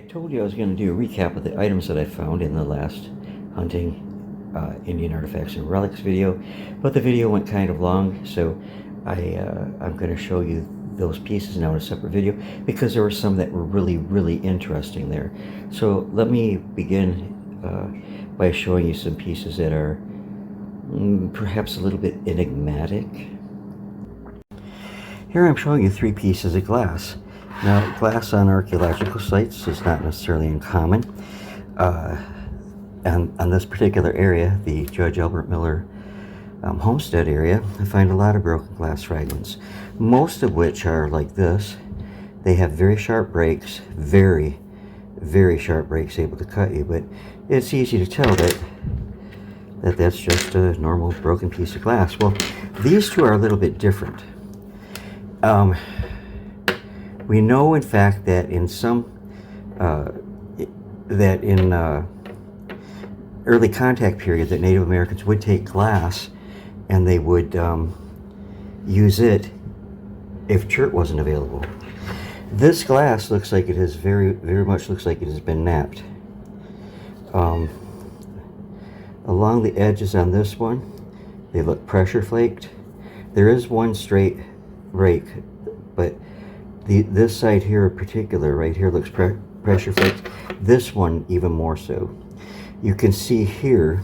told you I was going to do a recap of the items that I found in the last hunting Indian artifacts and relics video, but the video went kind of long, so I'm going to show you those pieces now in a separate video because there were some that were really interesting there. So let me begin by showing you some pieces that are perhaps a little bit enigmatic. Here I'm showing you 3 pieces of glass. Now, glass on archaeological sites is not necessarily uncommon. And on this particular area, the Judge Albert Miller homestead area, I find a lot of broken glass fragments, most of which are like this. They have very sharp breaks, very sharp breaks, able to cut you, but it's easy to tell that's just a normal broken piece of glass. Well, these two are a little bit different. We know, in fact, that in some early contact period, that Native Americans would take glass and they would use it if chert wasn't available. This glass looks like it has very much looks like it has been knapped. Along the edges on this one, they look pressure flaked. There is one straight break, but this side here in particular, right here, looks pressure flaked. This one even more so. You can see here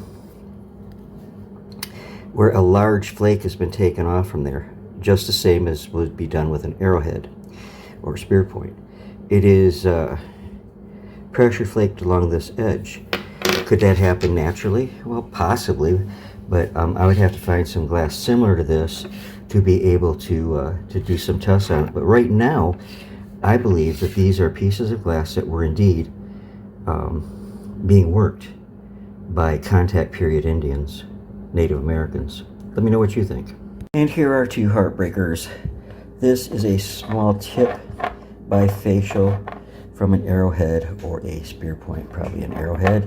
where a large flake has been taken off from there, just the same as would be done with an arrowhead or spear point. It is pressure flaked along this edge. Could that happen naturally? Well, possibly, but I would have to find some glass similar to this to be able to do some tests on it. But right now, I believe that these are pieces of glass that were indeed being worked by contact period Indians, Native Americans. Let me know what you think. And here are 2 heartbreakers. This is a small tip bifacial from an arrowhead or a spear point, probably an arrowhead.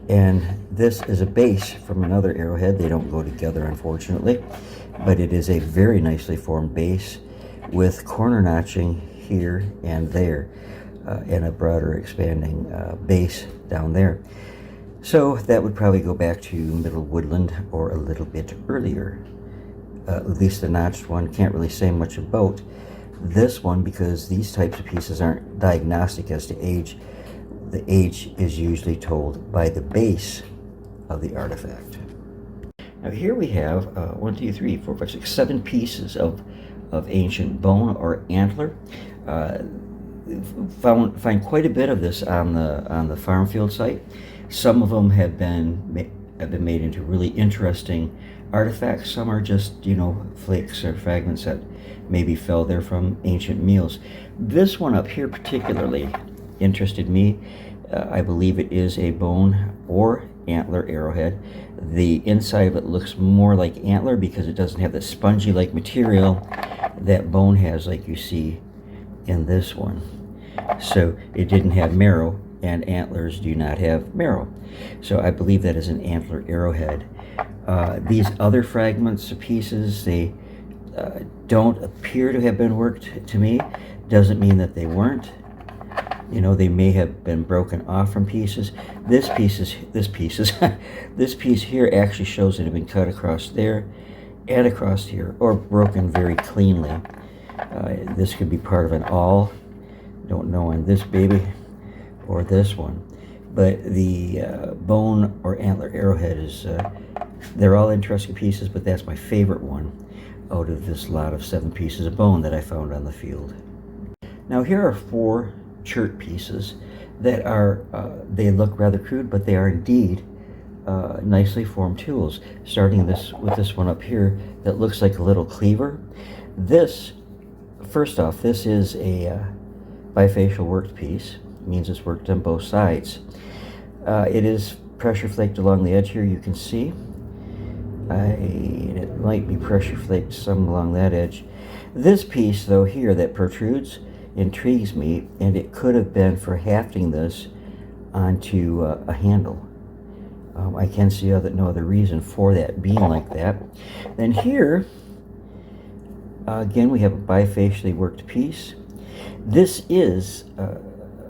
And this is a base from another arrowhead. They don't go together, unfortunately, but it is a very nicely formed base with corner notching here and there, and a broader expanding base down there. So that would probably go back to Middle Woodland or a little bit earlier. At least the notched one, can't really say much about this one because these types of pieces aren't diagnostic as to age. The age is usually told by the base of the artifact. Now here we have 1, 2, 3, 4, 5, 6, 7 pieces of ancient bone or antler. Find quite a bit of this on the farm field site. Some of them have been made into really interesting artifacts. Some are just, flakes or fragments that maybe fell there from ancient meals. This one up here particularly interested me. I believe it is a bone or antler arrowhead. The inside of it looks more like antler because it doesn't have the spongy-like material that bone has, like you see in this one. So it didn't have marrow, and antlers do not have marrow. So I believe that is an antler arrowhead. These other fragments of pieces, they don't appear to have been worked to me. Doesn't mean that they weren't. They may have been broken off from pieces. This piece here actually shows that it had been cut across there and across here, or broken very cleanly. This could be part of an awl. Don't know on this baby or this one, but the bone or antler arrowhead is, they're all interesting pieces, but that's my favorite one out of this lot of 7 pieces of bone that I found on the field. Now here are 4 chert pieces that are, they look rather crude, but they are indeed nicely formed tools. Starting with this one up here that looks like a little cleaver. This, first off, this is a bifacial worked piece. It means it's worked on both sides. It is pressure flaked along the edge here, you can see. It might be pressure flaked some along that edge. This piece, though, here that protrudes, intrigues me, and it could have been for hafting this onto a handle. I can see no other reason for that being like that. Then here, again, we have a bifacially worked piece. This is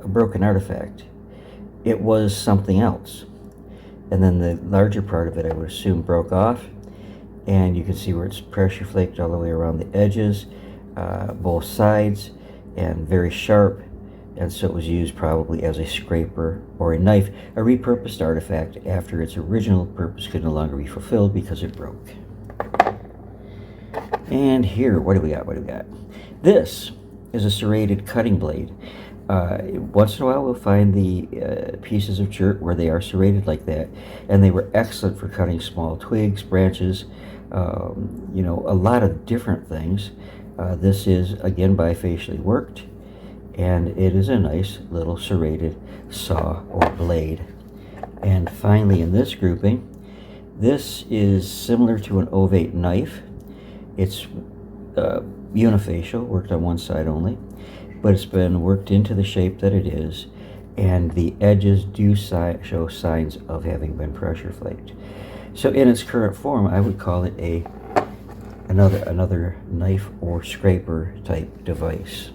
a broken artifact. It was something else. And then the larger part of it, I would assume, broke off. And you can see where it's pressure flaked all the way around the edges, both sides, and very sharp. And so it was used probably as a scraper or a knife, a repurposed artifact after its original purpose could no longer be fulfilled because it broke. And here, what do we got? What do we got? This is a serrated cutting blade. Once in a while we'll find the pieces of chert where they are serrated like that, and they were excellent for cutting small twigs, branches, you know, a lot of different things. This is again bifacially worked, and it is a nice little serrated saw or blade. And finally, in this grouping, this is similar to an ovate knife. It's unifacial, worked on one side only, but it's been worked into the shape that it is, and the edges do show signs of having been pressure flaked. So in its current form, I would call it another knife or scraper type device.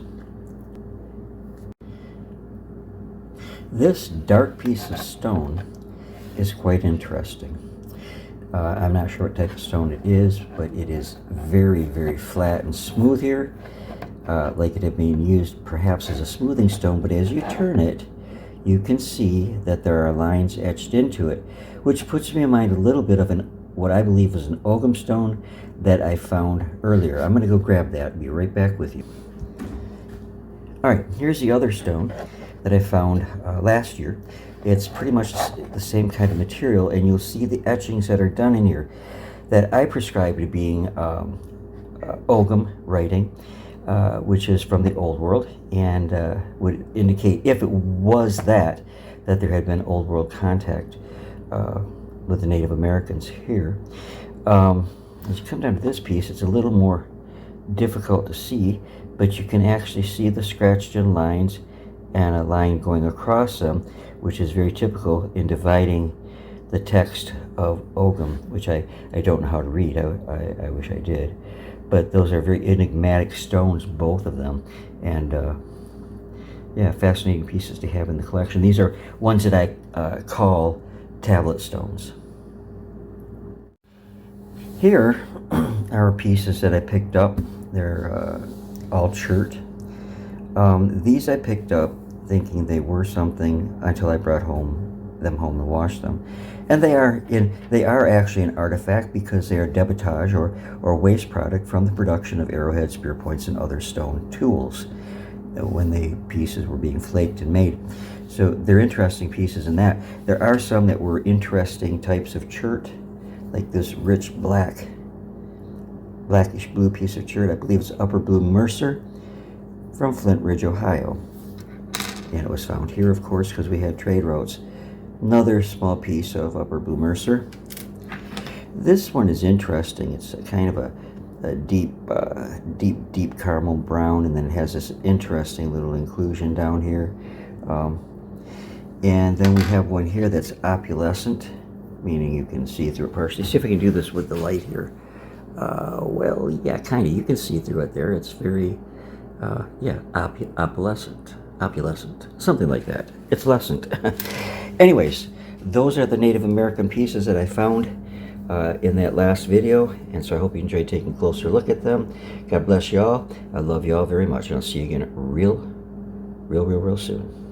This dark piece of stone is quite interesting. I'm not sure what type of stone it is, but it is very, very flat and smooth here, like it had been used perhaps as a smoothing stone, but as you turn it, you can see that there are lines etched into it, which puts me in mind a little bit of what I believe was an Ogham stone that I found earlier. I'm going to go grab that and be right back with you. All right, here's the other stone that I found last year. It's pretty much the same kind of material, and you'll see the etchings that are done in here that I prescribe to being Ogham writing, which is from the Old World, and would indicate, if it was that there had been Old World contact with the Native Americans here. As you come down to this piece, it's a little more difficult to see, but you can actually see the scratched in lines and a line going across them, which is very typical in dividing the text of Ogham, which I don't know how to read. I wish I did. But those are very enigmatic stones, both of them. And yeah, fascinating pieces to have in the collection. These are ones that I call tablet stones. Here are pieces that I picked up. They're all chert. These I picked up thinking they were something until I brought them home and washed them. And they are actually an artifact because they are debitage or waste product from the production of arrowhead, spear points, and other stone tools when the pieces were being flaked and made. So they're interesting pieces in that. There are some that were interesting types of chert, like this rich blackish blue piece of chert. I believe it's Upper Blue Mercer from Flint Ridge, Ohio. And it was found here, of course, because we had trade routes. Another small piece of Upper Blue Mercer. This one is interesting. It's a kind of a deep caramel brown, and then it has this interesting little inclusion down here. And then we have one here that's opalescent, meaning you can see through it partially. See if I can do this with the light here. Well, yeah, kind of. You can see through it there. It's very, yeah, opalescent, something like that. It's lessened. Anyways, those are the Native American pieces that I found in that last video, and so I hope you enjoyed taking a closer look at them. God bless y'all. I love y'all very much, and I'll see you again real soon.